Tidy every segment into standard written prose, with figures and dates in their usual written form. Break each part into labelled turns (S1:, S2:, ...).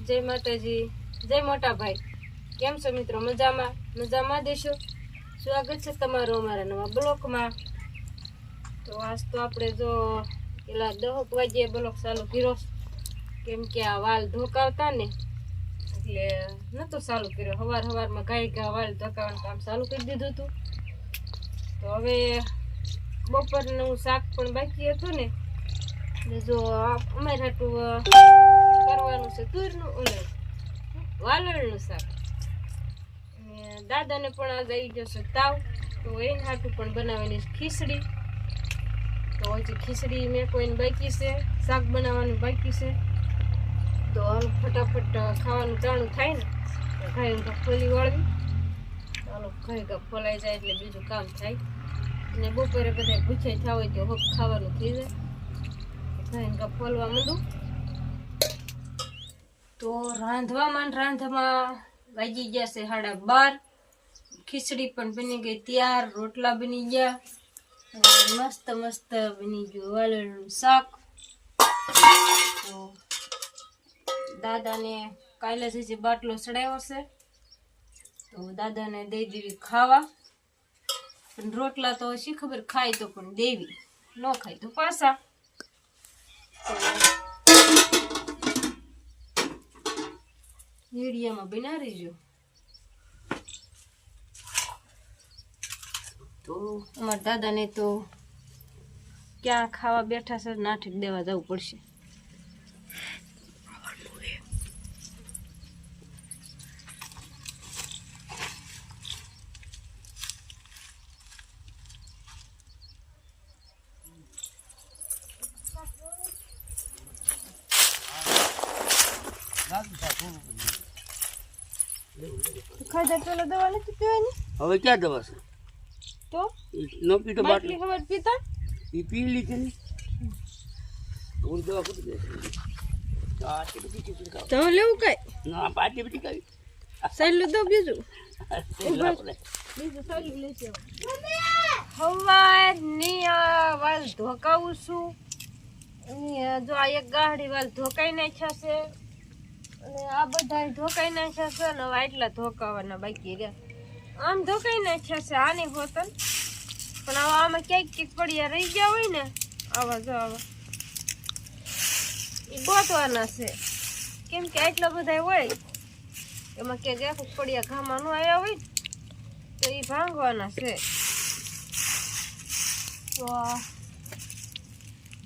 S1: જય માતાજી, જય મોટા ભાઈ. કેમ છો મિત્રો? મજામાં દેશો. સ્વાગત છે તમારું અમારા નવા બ્લોકમાં. તો આજ તો આપણે જો પેલા 10 વાગ્યે બ્લોક ચાલુ કર્યો, કેમ કે આ વાલ ધોકાવતા ને એટલે નતો ચાલુ કર્યો. સવારમાં ઘા વાલ ધોકાવવાનું કામ ચાલુ કરી દીધું હતું. તો હવે બપોરનું શાક પણ બાકી હતું ને, જો અમારે હાટું કરવાનું છે તુરનું વાલણનું શાક. અને દાદાને પણ આજે આવી જશે તાવ, તો એને હાટું પણ બનાવવાની ખીચડી. તો હજી ખીચડી મેં કોઈને બાકી છે, શાક બનાવવાનું બાકી છે. તો હાલ ફટાફટ ખાવાનું ચાલુ થાય ને તો ઘાય ખોલી વાળવી. ચાલો ઘાય ફોલાઈ જાય એટલે બીજું કામ થાય. અને બપોરે બધા ભૂખ્યા થયા હોય તો હક ખાવાનું થઈ જાય. ઘાય ફોલવા માંડું. તો રાંધવામાં વાગી ગયા છે 12:30. ખીચડી પણ બની ગઈ તૈયાર, રોટલા બની ગયા, મસ્ત બની ગયું વાલણનું શાક. તો દાદાને કાલે જે બાટલો ચડાવ્યો છે, તો દાદાને દઈ દેવી ખાવા. પણ રોટલા તો શી ખબર ખાય તો પણ દેવી, ન ખાય તો પાછા. મીડિયામાં બના રહીજો. તો અમારા દાદાને તો ક્યાં ખાવા બેઠા છે, નાઠી દેવા જવું પડશે. ખાધા પેલા દવા નથી પીવાની.
S2: હવે ક્યાં દવા છે?
S1: તો
S2: નો પીતો બાટલી
S1: ખબર પીતા
S2: એ પી લીધી ને હું દવા કરી દે.
S1: તો લેવું કઈ
S2: ના પાટી બધી કઈ
S1: સાઈલું દો બીજું સાઈલું લેશે. હવારની વાલ ધોકાવું છું. જો આ એક ગાડી વાલ ધોકાઈ નાખ્યા છે, અને આ બધા ધોકાઈ નાખ્યા છે, ને આટલા ધોકાવાના બાકી રહ્યા. આમ ધોકાઈ નાખ્યા છે આની હોતન, પણ આમાં ક્યાંક પડ્યા રહી ગયા હોય ને, આવા જો આવા એ ગોતવાના છે. કેમ કે આટલા બધા હોય એમાં ક્યાંક એક પડ્યા ઘામાં ન આવ્યા હોય તો એ ભાંગવાના છે. તો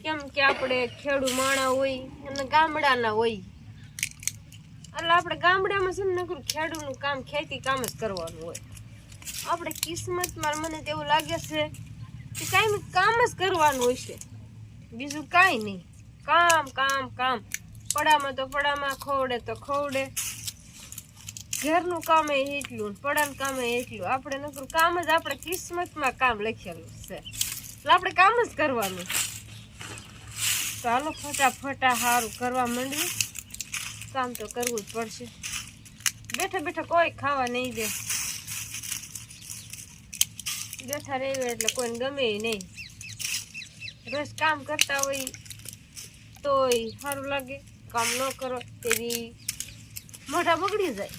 S1: કેમ કે આપણે ખેડૂ માણા હોય અને ગામડાના હોય, એટલે આપણે ગામડામાં છે ને નકરું ખેડૂતનું કામ ખેતી કામ જ કરવાનું હોય. આપણે કિસ્મતમાં મને તો એવું લાગે છે કે કાંઈ કામ જ કરવાનું હોય છે, બીજું કાંઈ નહીં. કામ પડામાં તો પડામાં, ખોવડે તો ખોવડે. ઘરનું કામ એટલું, પડાનું કામ એટલું. આપણે નકરું કામ જ, આપણે કિસ્મતમાં કામ લખેલું છે, એટલે આપણે કામ જ કરવાનું. તો હાલો ફટાફટા સારું કરવા માંડ્યું. કામ તો કરવું જ પડશે. બેઠા કોઈ ખાવા નહીં દે. બેઠા રહેવું એટલે કોઈને ગમે નહીં. રોજ કામ કરતા હોય તોય સારું લાગે, કામ ન કરો તેવી મોઢા બગડી જાય.